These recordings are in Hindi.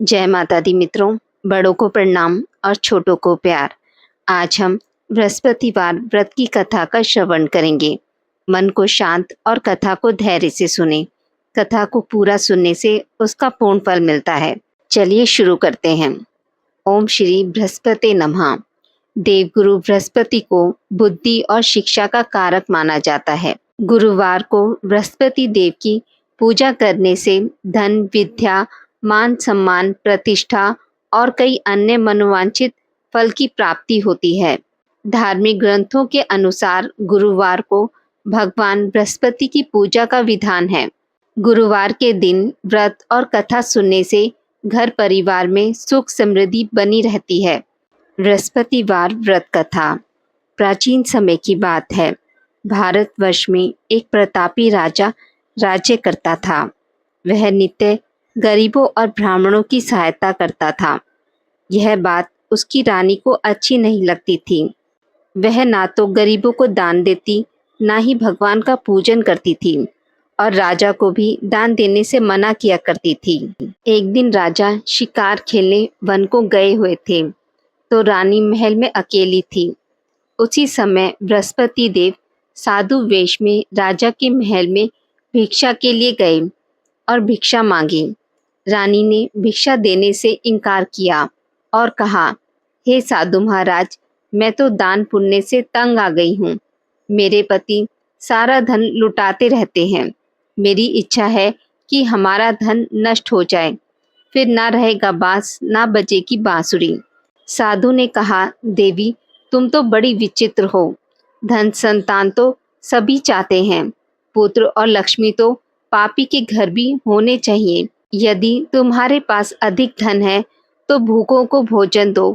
जय माता दी मित्रों, बड़ों को प्रणाम और छोटों को प्यार। आज हम बृहस्पतिवार व्रत की कथा का श्रवण करेंगे। मन को शांत और कथा को धैर्य से सुने। कथा को पूरा सुनने से उसका पूर्ण फल मिलता है। चलिए शुरू करते हैं। ओम श्री बृहस्पति नमः। देवगुरु बृहस्पति को बुद्धि और शिक्षा का कारक माना जाता है। गुरुवार को बृहस्पति देव की पूजा करने से धन, विद्या, मान सम्मान, प्रतिष्ठा और कई अन्य मनोवांछित फल की प्राप्ति होती है। धार्मिक ग्रंथों के अनुसार गुरुवार को भगवान बृहस्पति की पूजा का विधान है। गुरुवार के दिन व्रत और कथा सुनने से घर परिवार में सुख समृद्धि बनी रहती है। बृहस्पतिवार व्रत कथा प्राचीन समय की बात है। भारतवर्ष में एक प्रतापी राजा राज्य करता था। वह नित्य गरीबों और ब्राह्मणों की सहायता करता था। यह बात उसकी रानी को अच्छी नहीं लगती थी। वह ना तो गरीबों को दान देती, ना ही भगवान का पूजन करती थी और राजा को भी दान देने से मना किया करती थी। एक दिन राजा शिकार खेलने वन को गए हुए थे तो रानी महल में अकेली थी। उसी समय बृहस्पति देव साधु वेश में राजा के महल में भिक्षा के लिए गए और भिक्षा मांगी। रानी ने भिक्षा देने से इनकार किया और कहा, हे साधु महाराज, मैं तो दान पुण्य से तंग आ गई हूँ। मेरे पति सारा धन लुटाते रहते हैं। मेरी इच्छा है कि हमारा धन नष्ट हो जाए, फिर ना रहेगा बांस ना बजेगी बांसुरी। साधु ने कहा, देवी तुम तो बड़ी विचित्र हो। धन संतान तो सभी चाहते हैं, पुत्र और लक्ष्मी तो पापी के घर भी होने चाहिए। यदि तुम्हारे पास अधिक धन है तो भूखों को भोजन दो,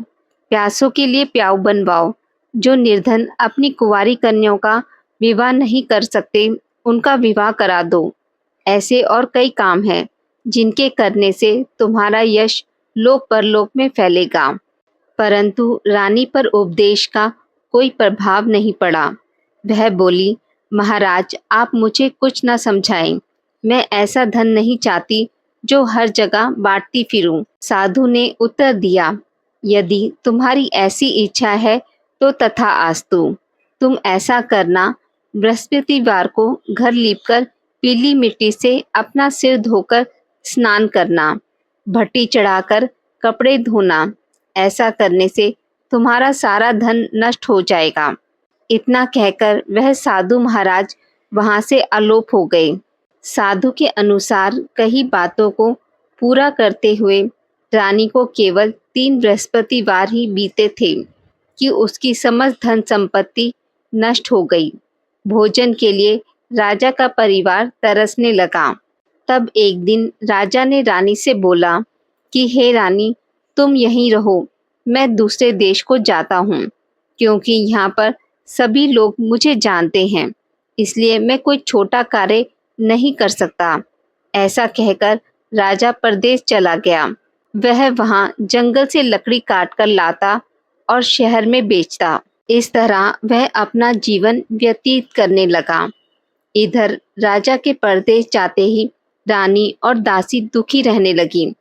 प्यासों के लिए प्याऊ बनवाओ। जो निर्धन अपनी कुंवारी कन्याओं का विवाह नहीं कर सकते, उनका विवाह करा दो। ऐसे और कई काम हैं जिनके करने से तुम्हारा यश लोक परलोक में फैलेगा। परंतु रानी पर उपदेश का कोई प्रभाव नहीं पड़ा। वह बोली, महाराज आप मुझे कुछ न समझाएं। मैं ऐसा धन नहीं चाहती जो हर जगह बांटती फिरूं। साधु ने उत्तर दिया, यदि तुम्हारी ऐसी इच्छा है तो तथास्तु। तुम ऐसा करना, बृहस्पतिवार को घर लीपकर पीली मिट्टी से अपना सिर धोकर स्नान करना, भट्टी चढ़ाकर कपड़े धोना। ऐसा करने से तुम्हारा सारा धन नष्ट हो जाएगा। इतना कहकर वह साधु महाराज वहां से अलोप हो गए। साधु के अनुसार कई बातों को पूरा करते हुए रानी को केवल 3 बृहस्पतिवार ही बीते थे कि उसकी समस्त धन संपत्ति नष्ट हो गई। भोजन के लिए राजा का परिवार तरसने लगा। तब एक दिन राजा ने रानी से बोला कि हे रानी, तुम यहीं रहो, मैं दूसरे देश को जाता हूँ, क्योंकि यहाँ पर सभी लोग मुझे जानते हैं, इसलिए मैं कोई छोटा कार्य नहीं कर सकता। ऐसा कहकर राजा परदेश चला गया। वह वहाँ जंगल से लकड़ी काट कर लाता और शहर में बेचता। इस तरह वह अपना जीवन व्यतीत करने लगा। इधर राजा के परदेश जाते ही रानी और दासी दुखी रहने लगी।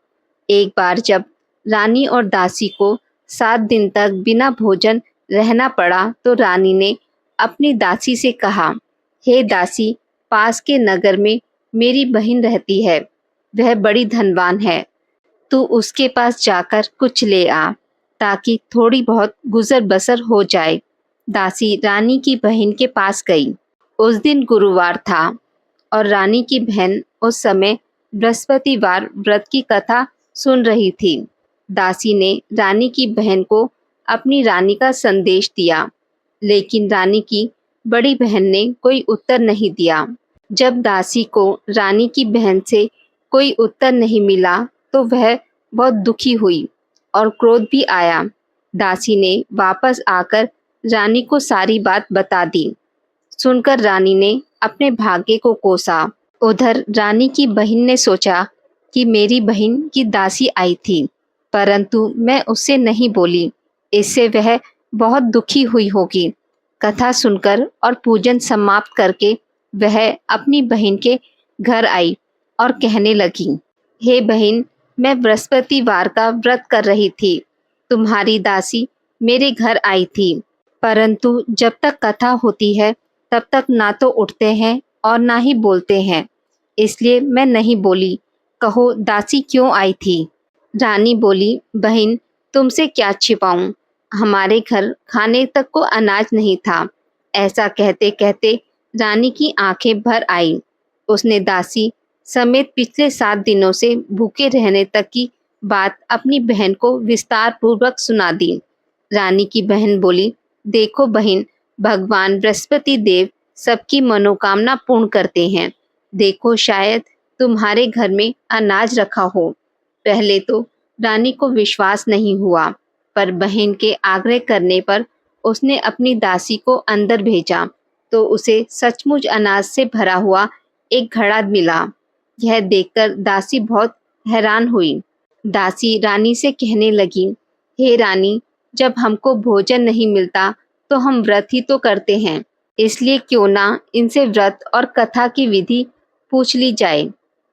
एक बार जब रानी और दासी को 7 दिन तक बिना भोजन रहना पड़ा तो रानी ने अपनी दासी से कहा, हे दासी, पास के नगर में मेरी बहन रहती है। वह बड़ी धनवान है। तू उसके पास जाकर कुछ ले आ ताकि थोड़ी बहुत गुजर बसर हो जाए। दासी रानी की बहन के पास गई। उस दिन गुरुवार था और रानी की बहन उस समय बृहस्पतिवार व्रत की कथा सुन रही थी। दासी ने रानी की बहन को अपनी रानी का संदेश दिया, लेकिन रानी की बड़ी बहन ने कोई उत्तर नहीं दिया। जब दासी को रानी की बहन से कोई उत्तर नहीं मिला तो वह बहुत दुखी हुई और क्रोध भी आया। दासी ने वापस आकर रानी को सारी बात बता दी। सुनकर रानी ने अपने भाग्य को कोसा। उधर रानी की बहन ने सोचा कि मेरी बहन की दासी आई थी, परंतु मैं उससे नहीं बोली, इससे वह बहुत दुखी हुई होगी। कथा सुनकर और पूजन समाप्त करके वह अपनी बहन के घर आई और कहने लगी, हे बहन, मैं बृहस्पतिवार का व्रत कर रही थी। तुम्हारी दासी मेरे घर आई थी, परंतु जब तक कथा होती है तब तक ना तो उठते हैं और ना ही बोलते हैं, इसलिए मैं नहीं बोली। कहो दासी क्यों आई थी? रानी बोली, बहन तुमसे क्या छिपाऊं, हमारे घर खाने तक को अनाज नहीं था। ऐसा कहते कहते रानी की आंखें भर आई। उसने दासी समेत पिछले 7 दिनों से भूखे रहने तक की बात अपनी बहन को विस्तार पूर्वक सुना दी। रानी की बहन बोली, देखो बहन, भगवान बृहस्पति देव सबकी मनोकामना पूर्ण करते हैं। देखो शायद तुम्हारे घर में अनाज रखा हो। पहले तो रानी को विश्वास नहीं हुआ, पर बहन के आग्रह करने पर उसने अपनी दासी को अंदर भेजा तो उसे सचमुच अनाज से भरा हुआ एक घड़ा मिला। यह देखकर दासी बहुत हैरान हुई। दासी रानी से कहने लगी, हे रानी, जब हमको भोजन नहीं मिलता तो हम व्रत ही तो करते हैं, इसलिए क्यों ना इनसे व्रत और कथा की विधि पूछ ली जाए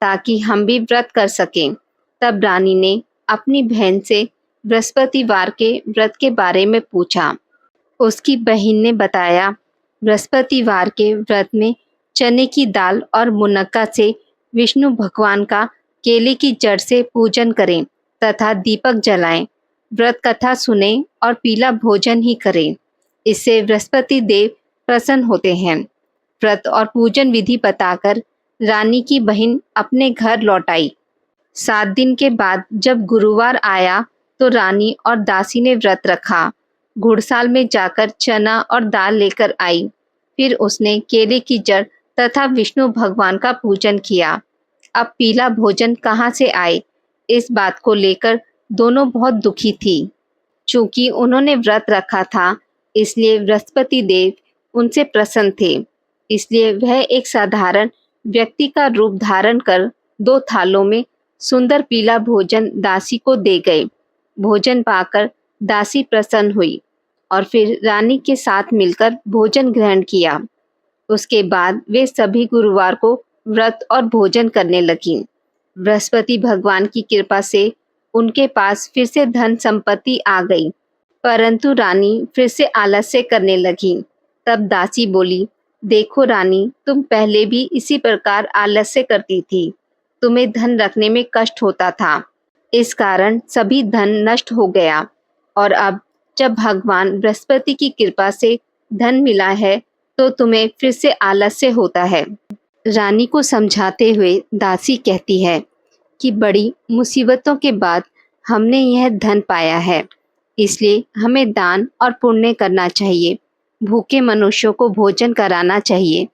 ताकि हम भी व्रत कर सकें। तब रानी ने अपनी बहन से बृहस्पतिवार के व्रत के बारे में पूछा। उसकी बहन ने बताया, बृहस्पतिवार के व्रत में चने की दाल और मुनक्का से विष्णु भगवान का केले की जड़ से पूजन करें तथा दीपक जलाएं, व्रत कथा सुने और पीला भोजन ही करें। इससे बृहस्पति देव प्रसन्न होते हैं। व्रत और पूजन विधि बताकर रानी की बहन अपने घर लौट आई। 7 दिन के बाद जब गुरुवार आया तो रानी और दासी ने व्रत रखा। घुड़साल में जाकर चना और दाल लेकर आई। फिर उसने केले की जड़ तथा विष्णु भगवान का पूजन किया। अब पीला भोजन कहाँ से आए, इस बात को लेकर दोनों बहुत दुखी थी। चूंकि उन्होंने व्रत रखा था, इसलिए बृहस्पति देव उनसे प्रसन्न थे। इसलिए वह एक साधारण व्यक्ति का रूप धारण कर 2 थालों में सुंदर पीला भोजन दासी को दे गए। भोजन पाकर दासी प्रसन्न हुई और फिर रानी के साथ मिलकर भोजन ग्रहण किया। उसके बाद वे सभी गुरुवार को व्रत और भोजन करने लगीं। बृहस्पति भगवान की कृपा से उनके पास फिर से धन संपत्ति आ गई, परंतु रानी फिर से आलस्य करने लगी। तब दासी बोली, देखो रानी, तुम पहले भी इसी प्रकार आलस्य करती थी। तुम्हें धन रखने में कष्ट होता था, इस कारण सभी धन नष्ट हो गया, और अब जब भगवान बृहस्पति की कृपा से धन मिला है तो तुम्हें फिर से आलस्य होता है। रानी को समझाते हुए दासी कहती है कि बड़ी मुसीबतों के बाद हमने यह धन पाया है, इसलिए हमें दान और पुण्य करना चाहिए। भूखे मनुष्यों को भोजन कराना चाहिए,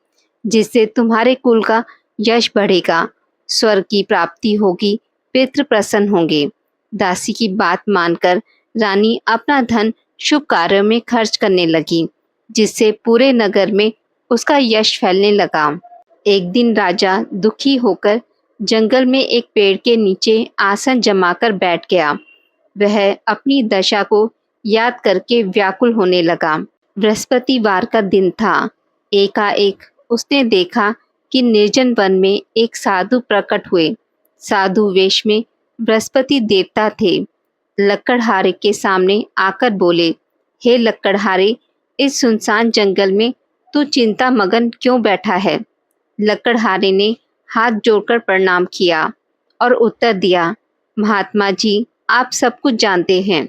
जिससे तुम्हारे कुल का यश बढ़ेगा, स्वर्ग की प्राप्ति होगी, पितृ प्रसन्न होंगे। दासी की बात मानकर रानी अपना धन शुभ कार्यों में खर्च करने लगी, जिससे पूरे नगर में उसका यश फैलने लगा। एक दिन राजा दुखी होकर जंगल में एक पेड़ के नीचे आसन जमाकर बैठ गया। वह अपनी दशा को याद करके व्याकुल होने लगा। बृहस्पतिवार का दिन था। एकाएक उसने देखा कि निर्जन वन में एक साधु प्रकट हुए। साधु वेश में बृहस्पति देवता थे। लकड़हारे के सामने आकर बोले, हे लकड़हारे, इस सुनसान जंगल में तू चिंता मगन क्यों बैठा है? लकड़हारे ने हाथ जोड़कर प्रणाम किया और उत्तर दिया, महात्मा जी, आप सब कुछ जानते हैं,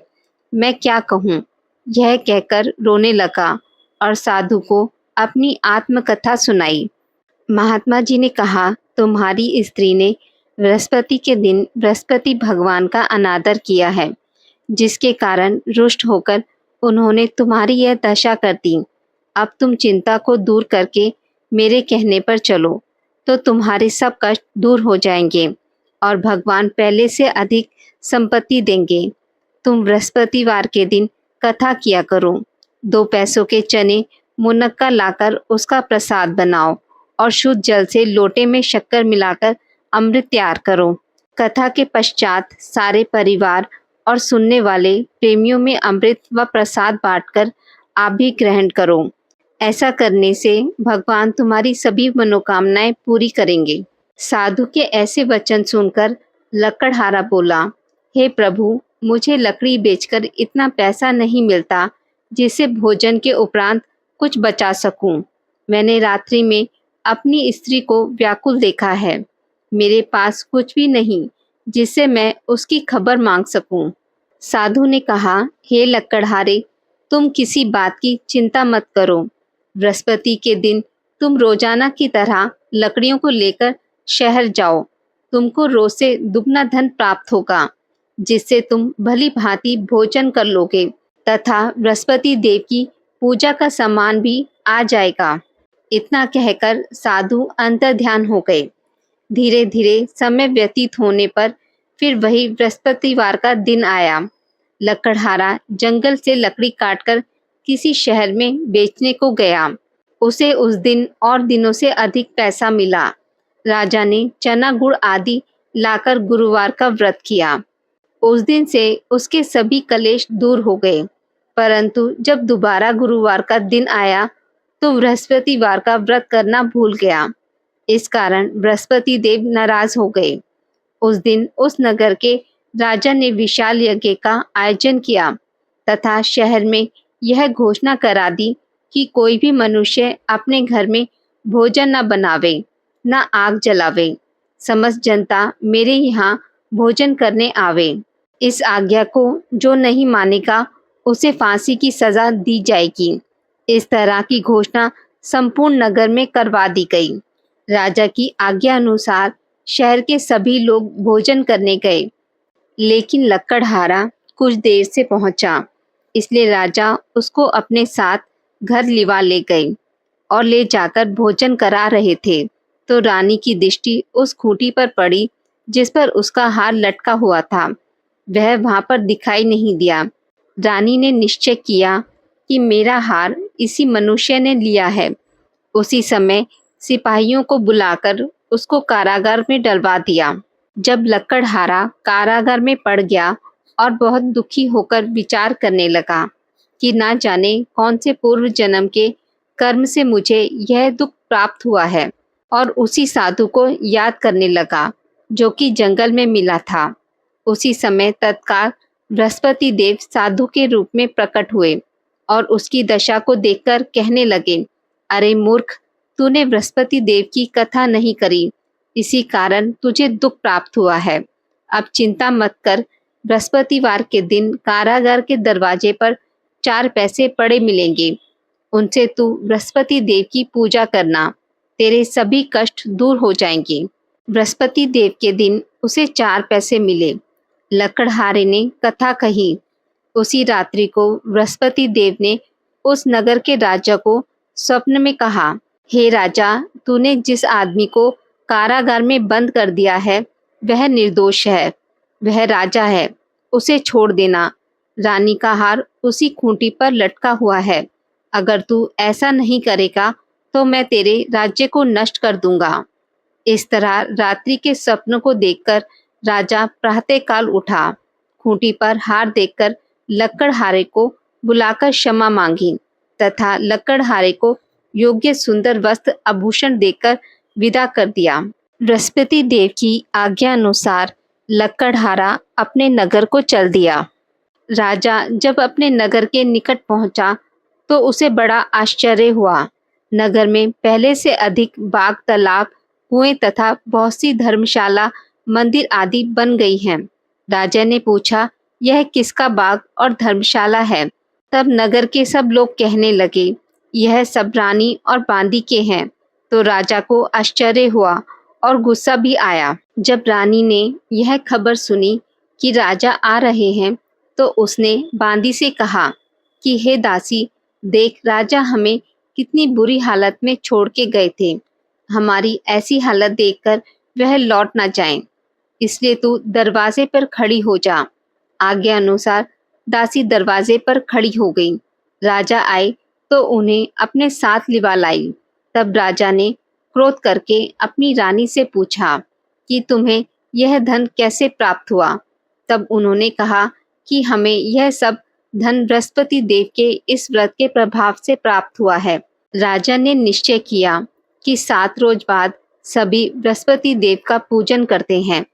मैं क्या कहूँ। यह कहकर रोने लगा और साधु को अपनी आत्मकथा सुनाई। महात्मा जी ने कहा, तुम्हारी स्त्री ने बृहस्पति के दिन बृहस्पति भगवान का अनादर किया है, जिसके कारण रुष्ट होकर उन्होंने तुम्हारी यह दशा कर दी। अब तुम चिंता को दूर करके मेरे कहने पर चलो, तो तुम्हारे सब कष्ट दूर हो जाएंगे और भगवान पहले से अधिक संपत्ति देंगे। तुम बृहस्पतिवार के दिन कथा किया करो। 2 पैसों के चने मुनक्का लाकर उसका प्रसाद बनाओ और शुद्ध जल से लोटे में शक्कर मिलाकर अमृत तैयार करो। कथा के पश्चात सारे परिवार और सुनने वाले प्रेमियों में अमृत व प्रसाद बांटकर आप भी ग्रहण करो। ऐसा करने से भगवान तुम्हारी सभी मनोकामनाएं पूरी करेंगे। साधु के ऐसे वचन सुनकर लकड़हारा बोला, हे प्रभु, मुझे लकड़ी बेचकर इतना पैसा नहीं मिलता जिससे भोजन के उपरांत कुछ बचा सकूं। मैंने रात्रि में अपनी स्त्री को व्याकुल देखा है। मेरे पास कुछ भी नहीं जिससे मैं उसकी खबर मांग सकूं। साधु ने कहा, हे लकड़हारे, तुम किसी बात की चिंता मत करो। बृहस्पति के दिन तुम रोजाना की तरह लकड़ियों को लेकर शहर जाओ। तुमको रोज से दुगना धन प्राप्त होगा, जिससे तुम भली भांति भोजन कर लोगे तथा बृहस्पति देव की पूजा का सामान भी आ जाएगा। इतना कहकर साधु अंतर्ध्यान हो गए। धीरे धीरे समय व्यतीत होने पर फिर वही बृहस्पतिवार का दिन आया। लकड़हारा जंगल से लकड़ी काटकर किसी शहर में बेचने को गया। उसे उस दिन और दिनों से अधिक पैसा मिला। राजा ने चना गुड़ आदि लाकर गुरुवार का व्रत किया। उस दिन से उसके सभी कलेश दूर हो गए। परंतु जब दोबारा गुरुवार का दिन आया तो बृहस्पतिवार का व्रत करना भूल गया। इस कारण बृहस्पति देव नाराज हो गए। उस दिन उस नगर के राजा ने विशाल यज्ञ का आयोजन किया तथा शहर में यह घोषणा करा दी कि कोई भी मनुष्य अपने घर में भोजन न बनावे, न आग जलावे। समस्त जनता मेरे यहाँ भोजन करने आवे। इस आज्ञा को जो नहीं मानेगा उसे फांसी की सजा दी जाएगी। इस तरह की घोषणा संपूर्ण नगर में करवा दी गई। राजा की आज्ञा अनुसार शहर के सभी लोग भोजन करने गए, लेकिन लकड़हारा कुछ देर से पहुंचा, इसलिए राजा उसको अपने साथ घर लिवा ले गए और ले जाकर भोजन करा रहे थे तो रानी की दृष्टि उस खूंटी पर पड़ी जिस पर उसका हार लटका हुआ था। वह वहां पर दिखाई नहीं दिया। रानी ने निश्चय किया कि मेरा हार इसी मनुष्य ने लिया है। उसी समय सिपाहियों को बुलाकर उसको कारागार में डलवा दिया। जब लकड़हारा कारागार में पड़ गया और बहुत दुखी होकर विचार करने लगा कि ना जाने कौन से पूर्व जन्म के कर्म से मुझे यह दुख प्राप्त हुआ है, और उसी साधु को याद करने लगा जो कि जंगल में मिला था। उसी समय तत्काल बृहस्पति देव साधु के रूप में प्रकट हुए और उसकी दशा को देखकर कहने लगे, अरे मूर्ख, तूने बृहस्पति देव की कथा नहीं करी, इसी कारण तुझे दुख प्राप्त हुआ है। अब चिंता मत कर। बृहस्पतिवार के दिन कारागार के दरवाजे पर 4 पैसे पड़े मिलेंगे। उनसे तू बृहस्पति देव की पूजा करना, तेरे सभी कष्ट दूर हो जाएंगे। बृहस्पति देव के दिन उसे 4 पैसे मिले। लकड़हारे ने कथा कही। उसी रात्रि को बृहस्पति देव ने उस नगर के राजा को स्वप्न में कहा, हे राजा, तूने जिस आदमी को कारागार में बंद कर दिया है वह निर्दोष है, वह राजा है, उसे छोड़ देना। रानी का हार उसी खूंटी पर लटका हुआ है। अगर तू ऐसा नहीं करेगा तो मैं तेरे राज्य को नष्ट कर दूंगा। इस तरह रात्रि के स्वप्न को देखकर राजा प्रातःकाल उठा। खूंटी पर हार देखकर लकड़हारे को बुलाकर क्षमा मांगी तथा लकड़हारे को योग्य सुंदर वस्त्र आभूषण देकर विदा कर दिया। बृहस्पति देव की आज्ञा अनुसार लकड़हारा अपने नगर को चल दिया। राजा जब अपने नगर के निकट पहुंचा तो उसे बड़ा आश्चर्य हुआ। नगर में पहले से अधिक बाग, तालाब, कुएं तथा बहुत सी धर्मशाला, मंदिर आदि बन गई हैं। राजा ने पूछा, यह किसका बाग और धर्मशाला है? तब नगर के सब लोग कहने लगे, यह सब रानी और बांदी के हैं। तो राजा को आश्चर्य हुआ और गुस्सा भी आया। जब रानी ने यह खबर सुनी कि राजा आ रहे हैं तो उसने बांदी से कहा कि हे दासी, देख राजा हमें कितनी बुरी हालत में छोड़ के गए थे। हमारी ऐसी हालत देखकर वह लौट ना जाएं, इसलिए तू दरवाजे पर खड़ी हो जा। आज्ञा अनुसार दासी दरवाजे पर खड़ी हो गई। राजा आए तो उन्हें अपने साथ लिवा लाई। तब राजा ने क्रोध करके अपनी रानी से पूछा कि तुम्हें यह धन कैसे प्राप्त हुआ? तब उन्होंने कहा कि हमें यह सब धन बृहस्पति देव के इस व्रत के प्रभाव से प्राप्त हुआ है। राजा ने निश्चय किया कि 7 रोज बाद सभी बृहस्पति देव का पूजन करते हैं,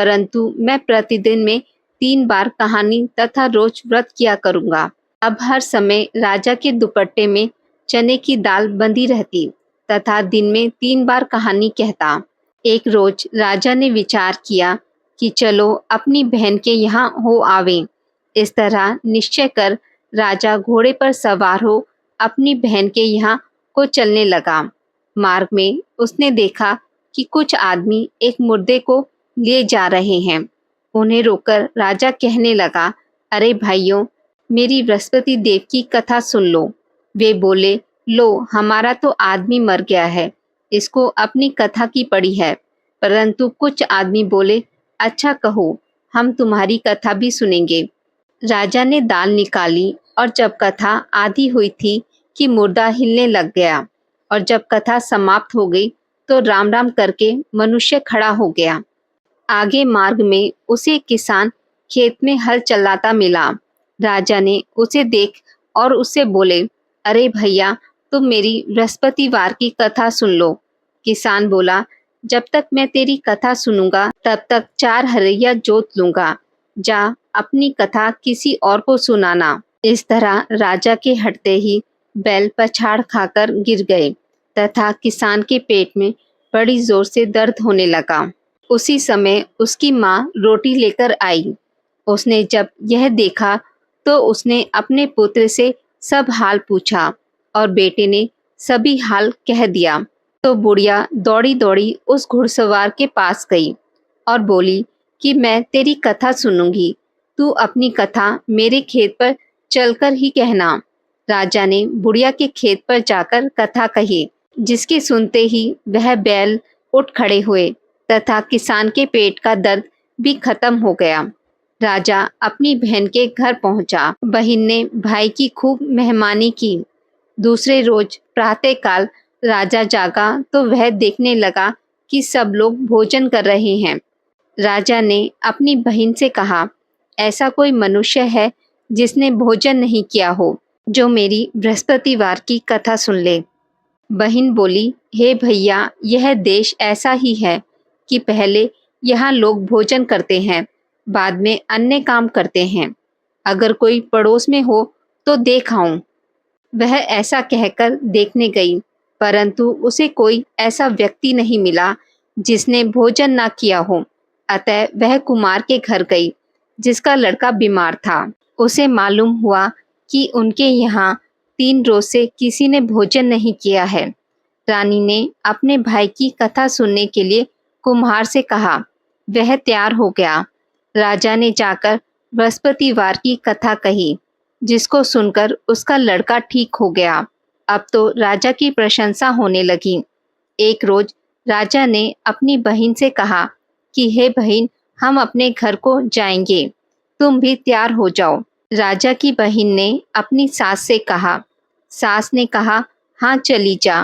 परंतु मैं प्रतिदिन में 3 बार कहानी तथा रोज व्रत किया करूँगा। अब हर समय राजा के दुपट्टे में चने की दाल बंधी रहती तथा दिन में 3 बार कहानी कहता। एक रोज राजा ने विचार किया कि चलो अपनी बहन के यहाँ हो आवें। इस तरह निश्चय कर राजा घोड़े पर सवार हो अपनी बहन के यहाँ को चलने लगा। मार्ग में उसने देखा कि कुछ आदमी एक मुर्दे को लिए जा रहे हैं। उन्हें रोककर राजा कहने लगा, अरे भाइयों, मेरी बृहस्पति देव की कथा सुन लो। वे बोले, लो हमारा तो आदमी मर गया है, इसको अपनी कथा की पड़ी है। परंतु कुछ आदमी बोले, अच्छा कहो, हम तुम्हारी कथा भी सुनेंगे। राजा ने दाल निकाली और जब कथा आधी हुई थी कि मुर्दा हिलने लग गया और जब कथा समाप्त हो गई तो राम राम करके मनुष्य खड़ा हो गया। आगे मार्ग में उसे किसान खेत में हल चलाता मिला। राजा ने उसे देख और उससे बोले, अरे भैया, तुम मेरी बृहस्पतिवार की कथा सुन लो। किसान बोला, जब तक मैं तेरी कथा सुनूंगा तब तक 4 हरैया जोत लूंगा। जा अपनी कथा किसी और को सुनाना। इस तरह राजा के हटते ही बैल पछाड़ खाकर गिर गए तथा किसान के पेट में बड़ी जोर से दर्द होने लगा। उसी समय उसकी माँ रोटी लेकर आई। उसने जब यह देखा तो उसने अपने पुत्र से सब हाल पूछा और बेटे ने सभी हाल कह दिया। तो बुढ़िया दौड़ी दौड़ी उस घुड़सवार के पास गई और बोली कि मैं तेरी कथा सुनूंगी, तू अपनी कथा मेरे खेत पर चलकर ही कहना। राजा ने बुढ़िया के खेत पर जाकर कथा कही, जिसके सुनते ही वह बैल उठ खड़े हुए तथा किसान के पेट का दर्द भी खत्म हो गया। राजा अपनी बहन के घर पहुंचा। बहन ने भाई की खूब मेहमानी की। दूसरे रोज प्रातःकाल राजा जागा तो वह देखने लगा कि सब लोग भोजन कर रहे हैं। राजा ने अपनी बहन से कहा, ऐसा कोई मनुष्य है जिसने भोजन नहीं किया हो, जो मेरी बृहस्पतिवार की कथा सुन ले। बहन बोली, हे भैया, यह देश ऐसा ही है कि पहले यहाँ लोग भोजन करते हैं, बाद में अन्य काम करते हैं। अगर कोई पड़ोस में हो तो देख आऊं। वह ऐसा कहकर देखने गई, परंतु उसे कोई ऐसा व्यक्ति नहीं मिला जिसने भोजन ना किया हो। अतः वह कुमार के घर गई, जिसका लड़का बीमार था। उसे मालूम हुआ कि उनके यहाँ 3 रोज से किसी ने भोजन नहीं किया है। रानी ने अपने भाई की कथा सुनने के लिए कुम्हार से कहा। वह तैयार हो गया। राजा ने जाकर बृहस्पतिवार की कथा कही, जिसको सुनकर उसका लड़का ठीक हो गया। अब तो राजा की प्रशंसा होने लगी। एक रोज राजा ने अपनी बहन से कहा कि हे बहन, हम अपने घर को जाएंगे, तुम भी तैयार हो जाओ। राजा की बहन ने अपनी सास से कहा। सास ने कहा, हाँ चली जा,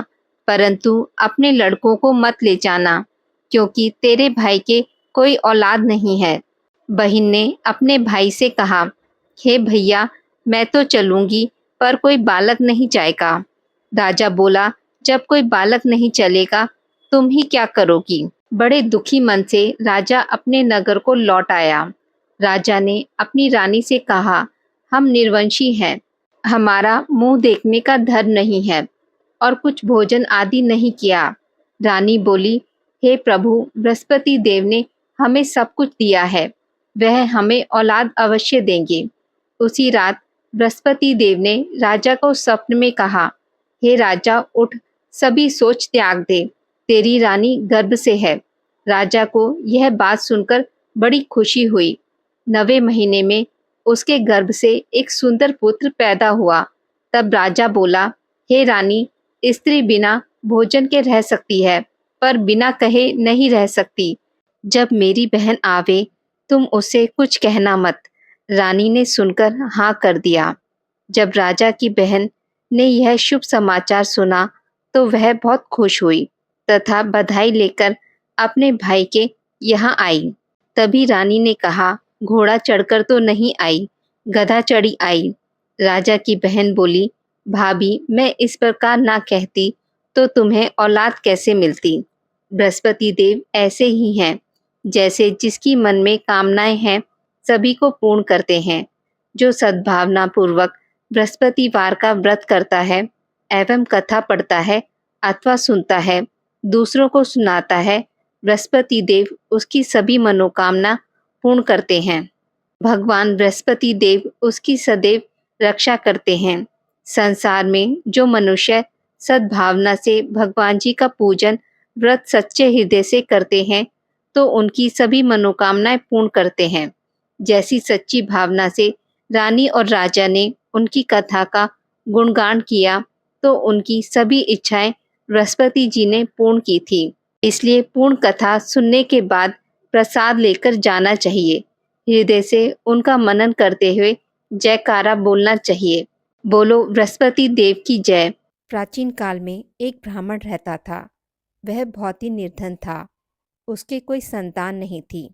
परंतु अपने लड़कों को मत ले जाना, क्योंकि तेरे भाई के कोई औलाद नहीं है। बहन ने अपने भाई से कहा, हे भैया, मैं तो चलूंगी, पर कोई बालक नहीं जाएगा। राजा बोला, जब कोई बालक नहीं चलेगा तुम ही क्या करोगी। बड़े दुखी मन से राजा अपने नगर को लौट आया। राजा ने अपनी रानी से कहा, हम निर्वंशी हैं, हमारा मुंह देखने का धर्म नहीं है और कुछ भोजन आदि नहीं किया। रानी बोली, हे प्रभु, बृहस्पति देव ने हमें सब कुछ दिया है, वह हमें औलाद अवश्य देंगे। उसी रात बृहस्पति देव ने राजा को स्वप्न में कहा, हे राजा, उठ, सभी सोच त्याग दे, तेरी रानी गर्भ से है। राजा को यह बात सुनकर बड़ी खुशी हुई। 9वें महीने में उसके गर्भ से एक सुंदर पुत्र पैदा हुआ। तब राजा बोला, हे रानी, स्त्री बिना भोजन के रह सकती है, पर बिना कहे नहीं रह सकती। जब मेरी बहन आवे तुम उसे कुछ कहना मत। रानी ने सुनकर हाँ कर दिया। जब राजा की बहन ने यह शुभ समाचार सुना तो वह बहुत खुश हुई तथा बधाई लेकर अपने भाई के यहाँ आई। तभी रानी ने कहा, घोड़ा चढ़कर तो नहीं आई, गधा चढ़ी आई। राजा की बहन बोली, भाभी, मैं इस प्रकार ना कहती तो तुम्हें औलाद कैसे मिलती। बृहस्पति देव ऐसे ही हैं, जैसे जिसकी मन में कामनाएं हैं सभी को पूर्ण करते हैं। जो सद्भावना पूर्वक बृहस्पतिवार का व्रत करता है एवं कथा पढ़ता है अथवा सुनता है, दूसरों को सुनाता है, बृहस्पति देव उसकी सभी मनोकामना पूर्ण करते हैं। भगवान बृहस्पति देव उसकी सदैव रक्षा करते हैं। संसार में जो मनुष्य सद्भावना से भगवान जी का पूजन व्रत सच्चे हृदय से करते हैं तो उनकी सभी मनोकामनाएं पूर्ण करते हैं। जैसी सच्ची भावना से रानी और राजा ने उनकी कथा का गुणगान किया तो उनकी सभी इच्छाएं बृहस्पति जी ने पूर्ण की थी। इसलिए पूर्ण कथा सुनने के बाद प्रसाद लेकर जाना चाहिए। हृदय से उनका मनन करते हुए जयकारा बोलना चाहिए। बोलो बृहस्पति देव की जय। प्राचीन काल में एक ब्राह्मण रहता था। वह बहुत ही निर्धन था। उसके कोई संतान नहीं थी।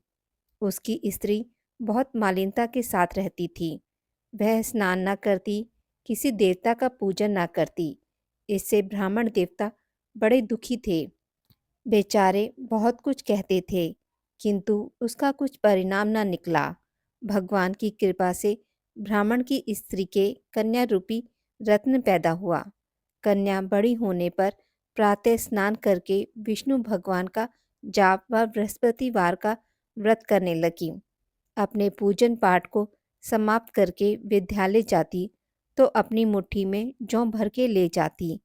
उसकी स्त्री बहुत मालिनता के साथ रहती थी। वह स्नान न करती, किसी देवता का पूजन न करती। इससे ब्राह्मण देवता बड़े दुखी थे। बेचारे बहुत कुछ कहते थे, किंतु उसका कुछ परिणाम न निकला। भगवान की कृपा से ब्राह्मण की स्त्री के कन्या रूपी रत्न पैदा हुआ। कन्या बड़ी होने पर प्रातः स्नान करके विष्णु भगवान का जाप व बृहस्पतिवार का व्रत करने लगी। अपने पूजन पाठ को समाप्त करके विद्यालय जाती तो अपनी मुट्ठी में जौ भर के ले जाती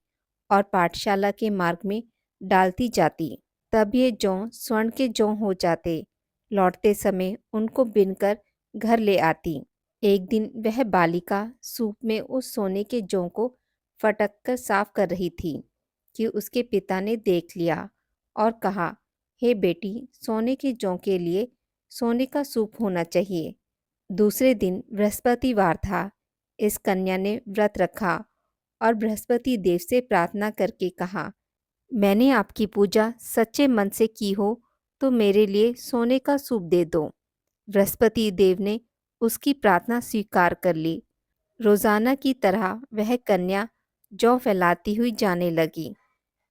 और पाठशाला के मार्ग में डालती जाती। तब ये जौ स्वर्ण के जौ हो जाते। लौटते समय उनको बिनकर घर ले आती। एक दिन वह बालिका सूप में उस सोने के जौ को फटक कर साफ कर रही थी कि उसके पिता ने देख लिया और कहा, हे बेटी, सोने के जौ के लिए सोने का सूप होना चाहिए। दूसरे दिन बृहस्पतिवार था। इस कन्या ने व्रत रखा और बृहस्पति देव से प्रार्थना करके कहा, मैंने आपकी पूजा सच्चे मन से की हो तो मेरे लिए सोने का सूप दे दो। बृहस्पति देव ने उसकी प्रार्थना स्वीकार कर ली। रोजाना की तरह वह कन्या जौ फैलाती हुई जाने लगी।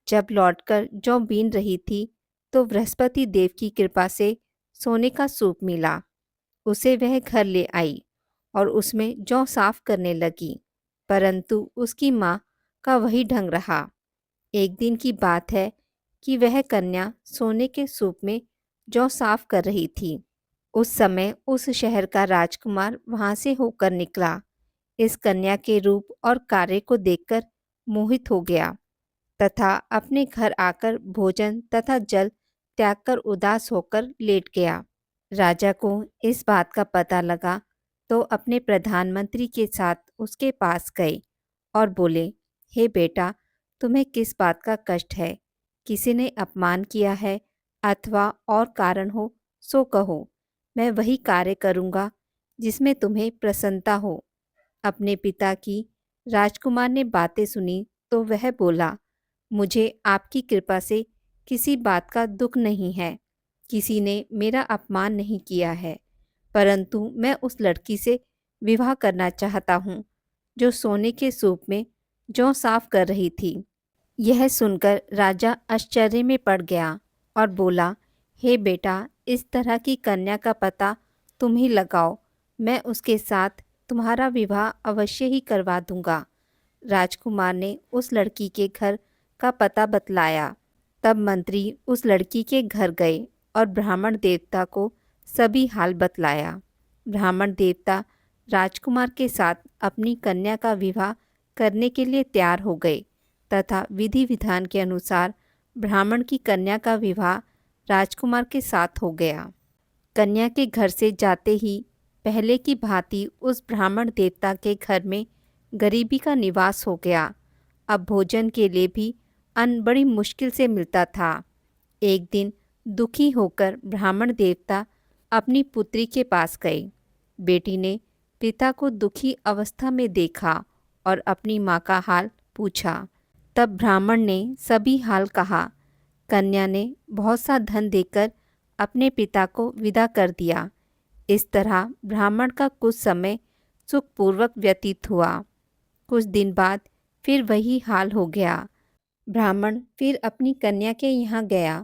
जब लौटकर जौ बीन रही थी तो बृहस्पति देव की कृपा से सोने का सूप मिला। उसे वह घर ले आई और उसमें जौ साफ करने लगी, परंतु उसकी माँ का वही ढंग रहा। एक दिन की बात है कि वह कन्या सोने के सूप में जौ साफ कर रही थी। उस समय उस शहर का राजकुमार वहां से होकर निकला। इस कन्या के रूप और कार्य को देखकर मोहित हो गया तथा अपने घर आकर भोजन तथा जल त्याग कर उदास होकर लेट गया। राजा को इस बात का पता लगा तो अपने प्रधानमंत्री के साथ उसके पास गए और बोले, हे बेटा, तुम्हें किस बात का कष्ट है? किसी ने अपमान किया है अथवा और कारण हो सो कहो। मैं वही कार्य करूँगा जिसमें तुम्हें प्रसन्नता हो। अपने पिता की राजकुमार ने बातें सुनी तो वह बोला, मुझे आपकी कृपा से किसी बात का दुख नहीं है। किसी ने मेरा अपमान नहीं किया है, परंतु मैं उस लड़की से विवाह करना चाहता हूँ जो सोने के सूप में जौ साफ कर रही थी। यह सुनकर राजा आश्चर्य में पड़ गया और बोला, हे बेटा, इस तरह की कन्या का पता तुम ही लगाओ। मैं उसके साथ तुम्हारा विवाह अवश्य ही करवा दूंगा। राजकुमार ने उस लड़की के घर का पता बतलाया। तब मंत्री उस लड़की के घर गए और ब्राह्मण देवता को सभी हाल बतलाया। ब्राह्मण देवता राजकुमार के साथ अपनी कन्या का विवाह करने के लिए तैयार हो गए तथा विधि विधान के अनुसार ब्राह्मण की कन्या का विवाह राजकुमार के साथ हो गया। कन्या के घर से जाते ही पहले की भांति उस ब्राह्मण देवता के घर में गरीबी का निवास हो गया। अब भोजन के लिए भी अन्न बड़ी मुश्किल से मिलता था। एक दिन दुखी होकर ब्राह्मण देवता अपनी पुत्री के पास गए। बेटी ने पिता को दुखी अवस्था में देखा और अपनी माँ का हाल पूछा। तब ब्राह्मण ने सभी हाल कहा। कन्या ने बहुत सा धन देकर अपने पिता को विदा कर दिया। इस तरह ब्राह्मण का कुछ समय सुखपूर्वक व्यतीत हुआ। कुछ दिन बाद फिर वही हाल हो गया। ब्राह्मण फिर अपनी कन्या के यहाँ गया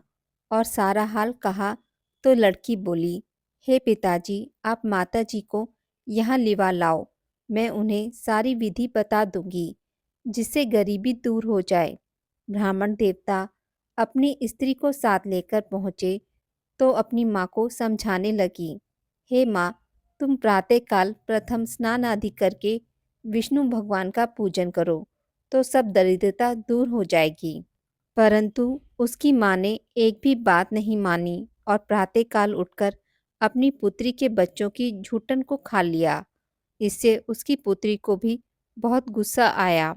और सारा हाल कहा तो लड़की बोली, हे पिताजी, आप माताजी को यहाँ लिवा लाओ। मैं उन्हें सारी विधि बता दूंगी, जिससे गरीबी दूर हो जाए। ब्राह्मण देवता अपनी स्त्री को साथ लेकर पहुँचे तो अपनी माँ को समझाने लगी, हे माँ, तुम प्रातःकाल प्रथम स्नान आदि करके विष्णु भगवान का पूजन करो, तो सब दरिद्रता दूर हो जाएगी। परंतु उसकी माँ ने एक भी बात नहीं मानी और प्रातःकाल उठकर अपनी पुत्री के बच्चों की झूठन को खा लिया। इससे उसकी पुत्री को भी बहुत गुस्सा आया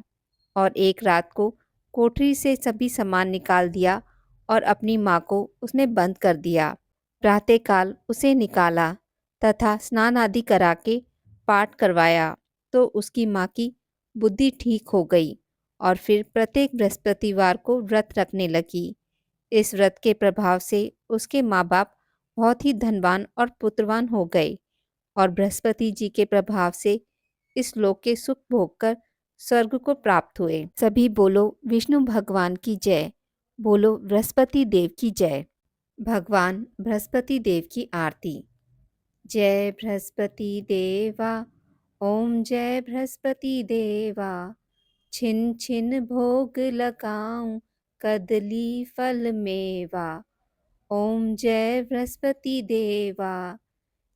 और एक रात को कोठरी से सभी सामान निकाल दिया और अपनी माँ को उसने बंद कर दिया। प्रातःकाल उसे निकाला तथा स्नान आदि करा के पाठ करवाया तो उसकी माँ की बुद्धि ठीक हो गई और फिर प्रत्येक बृहस्पतिवार को व्रत रखने लगी। इस व्रत के प्रभाव से उसके माँ बाप बहुत ही धनवान और पुत्रवान हो गए और बृहस्पति जी के प्रभाव से इस लोक के सुख भोगकर स्वर्ग को प्राप्त हुए। सभी बोलो विष्णु भगवान की जय, बोलो बृहस्पति देव की जय। भगवान बृहस्पति देव की आरती। जय बृहस्पति देवा, ओम जय बृहस्पति देवा। छिन छिन भोग लगाऊं, कदली फल मेवा। ओम जय बृहस्पति देवा,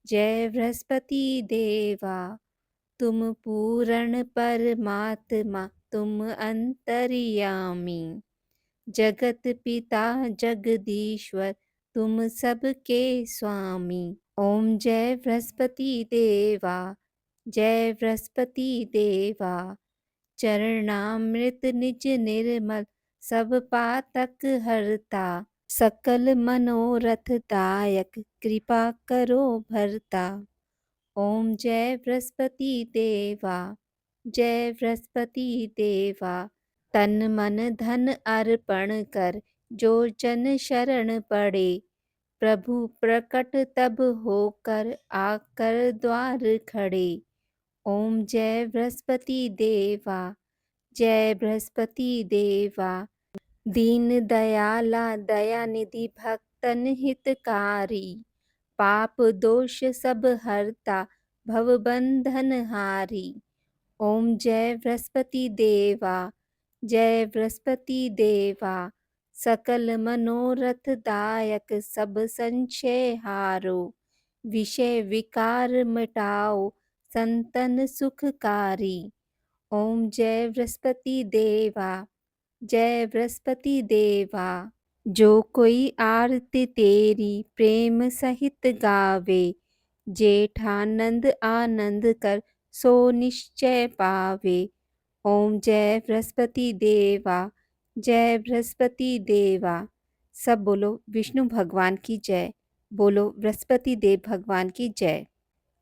जय बृहस्पति देवा। तुम पूर्ण परमात्मा, तुम अंतर्यामी। जगत पिता जगदीश्वर, तुम सबके स्वामी। ओम जय बृहस्पति देवा, जय बृहस्पति देवा। चरणामृत निज निर्मल, सब पातक हरता। सकल मनोरथ दायक, कृपा करो भरता। ओम जय बृहस्पति देवा, जय बृहस्पति देवा। तन मन धन अर्पण कर, जो जन शरण पड़े। प्रभु प्रकट तब होकर, आकर द्वार खड़े। ओम जय बृहस्पति देवा, जय बृहस्पति देवा। दीन दयाला दयानिधि, भक्तन हितकारी। पाप दोष सब हरता, भव बंधन हारी। ओम जय बृहस्पति देवा, जय बृहस्पति देवा। सकल मनोरथ दायक, सब संशय हारो। विषय विकार मिटाओ, संतन सुखकारी। ओम जय बृहस्पति देवा, जय बृहस्पति देवा। जो कोई आरती तेरी प्रेम सहित गावे। जेठानंद आनंद कर, सो निश्चय पावे। ओम जय बृहस्पति देवा, जय बृहस्पति देवा। सब बोलो विष्णु भगवान की जय, बोलो बृहस्पति देव भगवान की जय।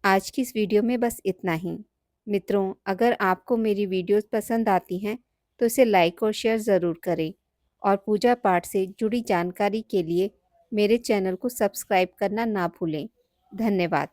आज की इस वीडियो में बस इतना ही। मित्रों, अगर आपको मेरी वीडियोस पसंद आती हैं तो इसे लाइक और शेयर ज़रूर करें और पूजा पाठ से जुड़ी जानकारी के लिए मेरे चैनल को सब्सक्राइब करना ना भूलें। धन्यवाद।